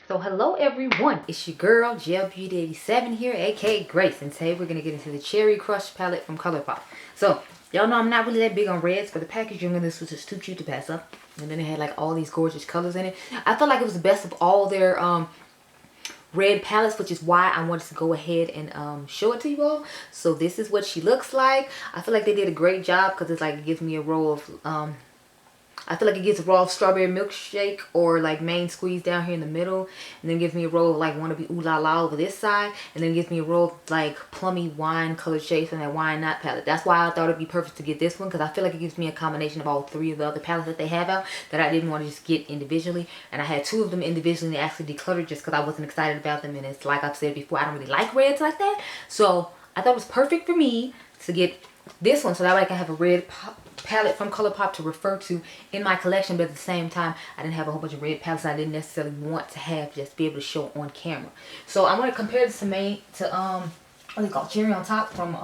So hello everyone, it's your girl Gel Beauty 87 here, aka Grace, and today we're gonna get into the Cherry Crush palette from Colourpop. So y'all know I'm not really that big on reds, but the packaging on this was just too cute to pass up. And then it had like all these gorgeous colors in it. I felt like it was the best of all their red palettes, which is why I wanted to go ahead and show it to you all. So this is what she looks like. I feel like they did a great job because it's like it gives me a row of I feel like it gets a raw strawberry milkshake or like main squeeze down here in the middle, and then gives me a row of like wannabe ooh la la over this side, and then gives me a row of like plummy wine colored shades from that Wine Not palette. That's why I thought it'd be perfect to get this one, because I feel like it gives me a combination of all three of the other palettes that they have out that I didn't want to just get individually, and I had two of them individually and actually decluttered just because I wasn't excited about them. And it's like I've said before, I don't really like reds like that, so I thought it was perfect for me to get this one, so that way I can have a red palette from Colourpop to refer to in my collection. But at the same time, I didn't have a whole bunch of red palettes I didn't necessarily want to have just be able to show on camera. So I want to compare this to what is it called, Cherry on Top from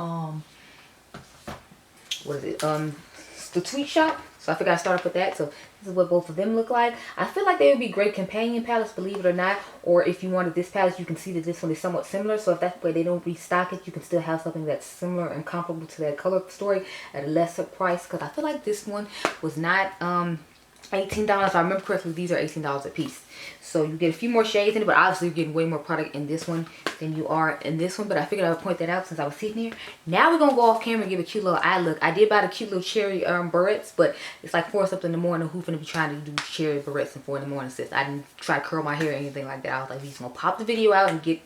what is it, the Tweet Shop. So I figured I'd start off with that. So this is what both of them look like. I feel like they would be great companion palettes, believe it or not. Or if you wanted this palette, you can see that this one is somewhat similar. So if that's the way they don't restock it, you can still have something that's similar and comparable to that color story at a lesser price. Because I feel like this one was not $18. If I remember correctly, these are $18 a piece. So you get a few more shades in it, but obviously you're getting way more product in this one than you are in this one. But I figured I would point that out since I was sitting here. Now we're going to go off camera and give a cute little eye look. I did buy the cute little cherry barrettes, but it's like 4 something in the morning. Who's going to be trying to do cherry barrettes at 4 in the morning, sis? I didn't try to curl my hair or anything like that. I was like, we just going to pop the video out and get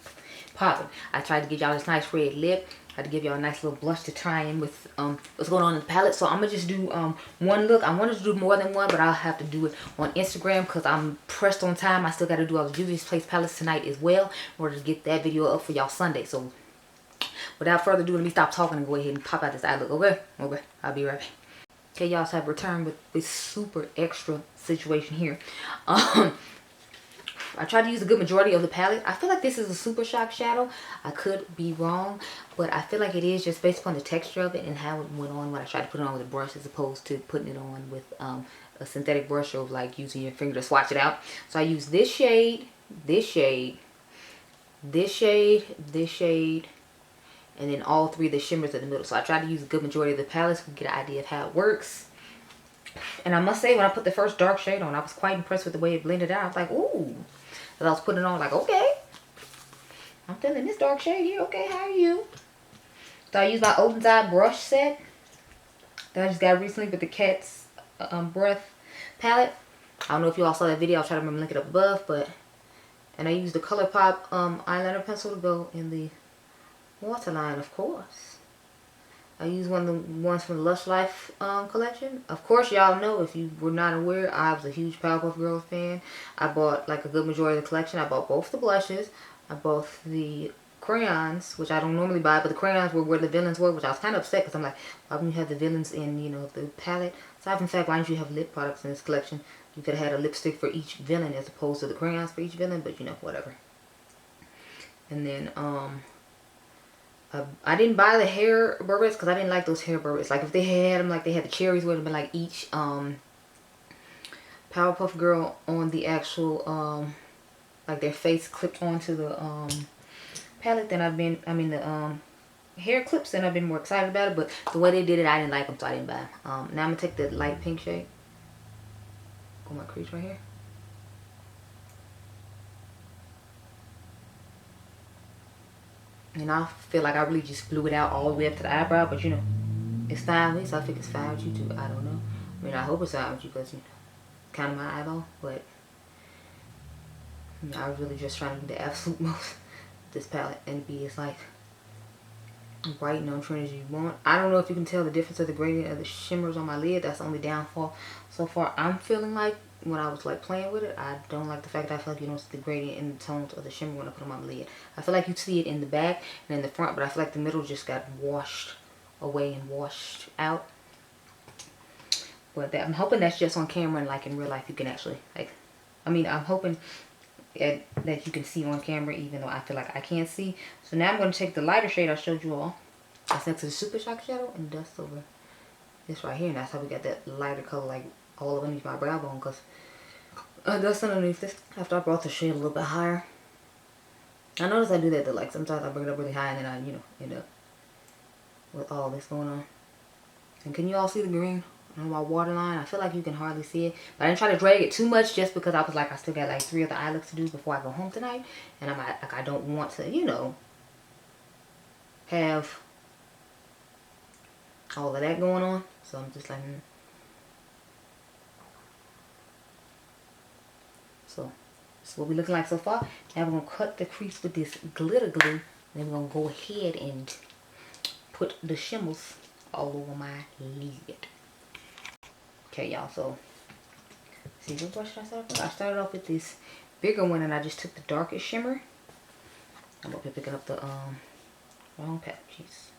popping. I tried to get y'all this nice red lip. I had to give y'all a nice little blush to tie in with what's going on in the palette. So I'm going to just do one look. I wanted to do more than one, but I'll have to do it on Instagram because I'm pressed on time. I still got to do all the Juvia's Place palettes tonight as well in order to get that video up for y'all Sunday. So without further ado, let me stop talking and go ahead and pop out this eye look. Okay? Okay. I'll be right back. Okay, y'all, so I've returned with this super extra situation here. I tried to use a good majority of the palette. I feel like this is a Super Shock shadow. I could be wrong, but I feel like it is just based upon the texture of it and how it went on when I tried to put it on with a brush as opposed to putting it on with a synthetic brush or like using your finger to swatch it out. So I used this shade, this shade, this shade, this shade, and then all three of the shimmers in the middle. So I tried to use a good majority of the palette so we can get an idea of how it works. And I must say, when I put the first dark shade on, I was quite impressed with the way it blended out. I was like, ooh. As I was putting it on, like, okay, I'm feeling this dark shade here. Okay, how are you? So I used my Open's Eye brush set that I just got recently with the Cat's Breath palette. I don't know if you all saw that video. I'll try to remember to link it up above. And I used the Colourpop eyeliner pencil to go in the waterline, of course. I used one of the ones from the Lush Life collection. Of course, y'all know, if you were not aware, I was a huge Powerpuff Girls fan. I bought like a good majority of the collection. I bought both the blushes. I bought the crayons, which I don't normally buy, but the crayons were where the villains were, which I was kind of upset because I'm like, why wouldn't you have the villains in, you know, the palette? Aside from the fact, why don't you have lip products in this collection? You could have had a lipstick for each villain as opposed to the crayons for each villain, but you know, whatever. And then, I didn't buy the hair barrettes because I didn't like those hair barrettes. Like if they had them, like they had the cherries, would have been like each Powerpuff Girl on the actual like their face clipped onto the palette. Then the hair clips, then I've been more excited about it. But the way they did it, I didn't like them, so I didn't buy them. Now I'm gonna take the light pink shade on my crease right here. And I feel like I really just blew it out all the way up to the eyebrow, but you know, it's fine with me, so I think it's fine with you too. I don't know. I mean, I hope it's fine with you because, you know, kind of my eyeball, but you know, I was really just trying to do the absolute most with this palette and be as like bright and on trend as you want. I don't know if you can tell the difference of the gradient of the shimmers on my lid. That's the only downfall so far I'm feeling like when I was like playing with it. I don't like the fact that I feel like you don't see the gradient in the tones of the shimmer when I put them on my lid. I feel like you see it in the back and in the front, but I feel like the middle just got washed away and washed out. But I'm hoping that's just on camera and like in real life you can actually like, I mean, I'm hoping that you can see on camera even though I feel like I can't see. So now I'm going to take the lighter shade I showed you all. I set to the Super Shock shadow and dust over this right here, and that's how we got that lighter color like all underneath my brow bone, because dust underneath this after I brought the shade a little bit higher. I notice I do that though, like sometimes I bring it up really high and then I, you know, end up with all this going on. And can you all see the green on my waterline? I feel like you can hardly see it. But I didn't try to drag it too much just because I was like, I still got like 3 other eye looks to do before I go home tonight. And I'm like, I don't want to, you know, have all of that going on. So I'm just like, So that's what we're looking like so far. Now we're going to cut the crease with this glitter glue. And then we're going to go ahead and put the shimmers all over my lid. Okay, y'all. So, see what brush I started with? I started off with this bigger one and I just took the darkest shimmer. I'm up here picking up the wrong patch. Jeez.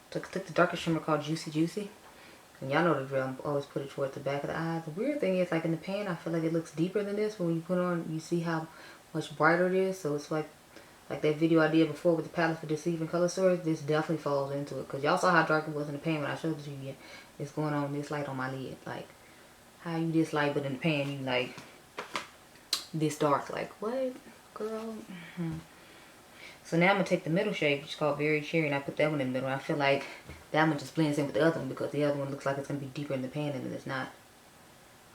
Took the darkest shimmer called Juicy Juicy. And y'all know the drill. I always put it towards the back of the eye. The weird thing is, like in the pan, I feel like it looks deeper than this. When you put it on, you see how much brighter it is. So it's like that video I did before with the palette for Deceiving Color Stories. This definitely falls into it. Because y'all saw how dark it was in the pan when I showed it to you. Yeah, it's going on this light on my lid. Like, how you this light, but in the pan, you like this dark. Like, what, girl? So now I'm going to take the middle shade, which is called Very Cherry, and I put that one in the middle. I feel like that one just blends in with the other one because the other one looks like it's going to be deeper in the pan and it's not.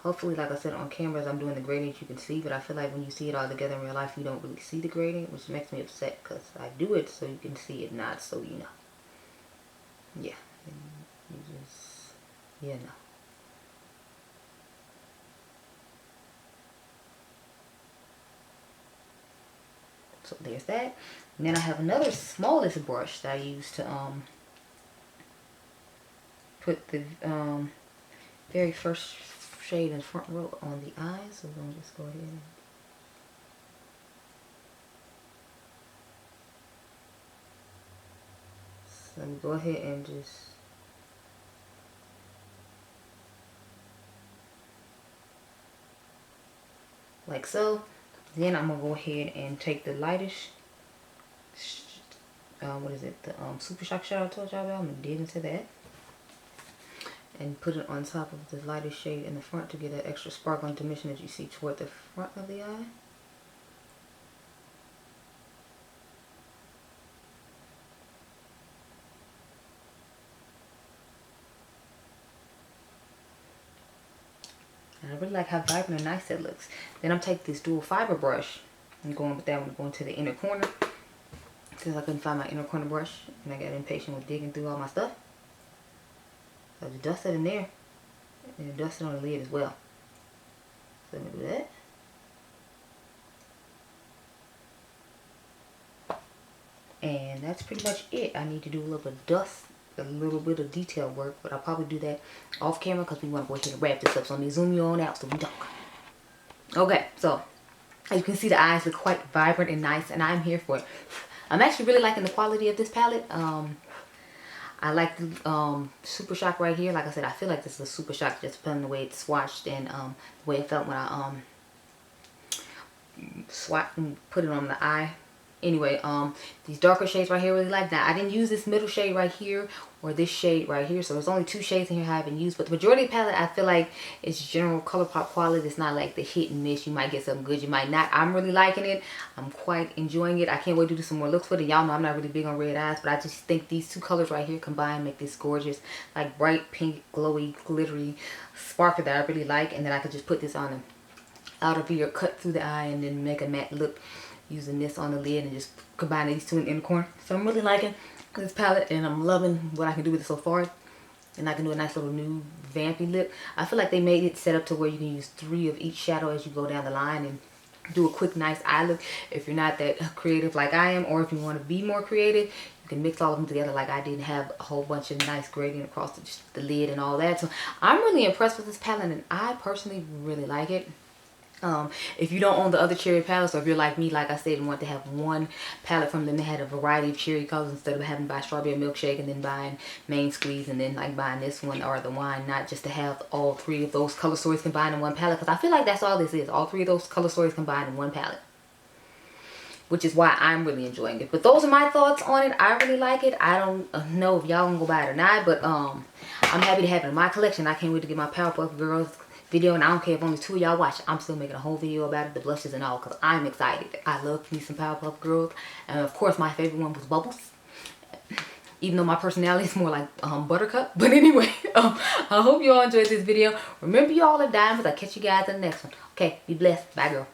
Hopefully, like I said, on camera as I'm doing the gradient, you can see, but I feel like when you see it all together in real life, you don't really see the gradient, which makes me upset because I do it so you can see it, not so you know. Yeah. And you just, yeah, no. So there's that. And then I have another smallest brush that I use to put the very first shade in the front row on the eye. So we're going to just go ahead and let me go ahead and just like so. Then I'm going to go ahead and take the lightest what is it, the Super Shock shadow I told y'all about. I'm going to dig into that and put it on top of the lightest shade in the front to get that extra sparkle and dimension that you see toward the front of the eye. And I really like how vibrant and nice that looks. Then I'm taking this dual fiber brush and going with that one, going to the inner corner. Since I couldn't find my inner corner brush and I got impatient with digging through all my stuff. So I just dust it in there and dust it on the lid as well. So let me do that. And that's pretty much it. I need to do a little bit of dust, a little bit of detail work, but I'll probably do that off camera because we want to go ahead and wrap this up. So let me zoom you on out so we talk. Okay, so as you can see, the eyes look quite vibrant and nice, and I'm here for it. I'm actually really liking the quality of this palette. I like the Super Shock right here. Like I said, I feel like this is a Super Shock just depending on the way it's swatched and the way it felt when I swatched and put it on the eye. Anyway, these darker shades right here really like that. I didn't use this middle shade right here or this shade right here. So there's only 2 shades in here I haven't used. But the majority of the palette, I feel like it's general Colourpop quality. It's not like the hit and miss. You might get something good, you might not. I'm really liking it. I'm quite enjoying it. I can't wait to do some more looks with it. Y'all know I'm not really big on red eyes, but I just think these 2 colors right here combined make this gorgeous, like bright pink, glowy, glittery sparkle that I really like. And then I could just put this on the outer V or cut through the eye and then make a matte look using this on the lid and just combine these 2 in the inner corner. So I'm really liking this palette and I'm loving what I can do with it so far. And I can do a nice little new vampy lip. I feel like they made it set up to where you can use 3 of each shadow as you go down the line and do a quick nice eye look. If you're not that creative like I am, or if you want to be more creative, you can mix all of them together like I did and have a whole bunch of nice gradient across the lid and all that. So I'm really impressed with this palette and I personally really like it. If you don't own the other cherry palettes, or if you're like me, like I said, and want to have one palette from them that had a variety of cherry colors instead of having to buy strawberry milkshake and then buying main squeeze and then like buying this one or the wine, not just to have all 3 of those color stories combined in one palette, because I feel like that's all this is, all 3 of those color stories combined in one palette, which is why I'm really enjoying it. But those are my thoughts on it. I really like it. I don't know if y'all gonna go buy it or not, but I'm happy to have it in my collection. I can't wait to get my Powerpuff Girls video, and I don't care if only 2 of y'all watch, I'm still making a whole video about it, the blushes and all, because I'm excited. I love me some Powerpuff Girls, and of course my favorite one was Bubbles, even though my personality is more like Buttercup. But anyway, I hope you all enjoyed this video. Remember, you all are diamonds. I'll catch you guys in the next one. Okay, be blessed. Bye, girl.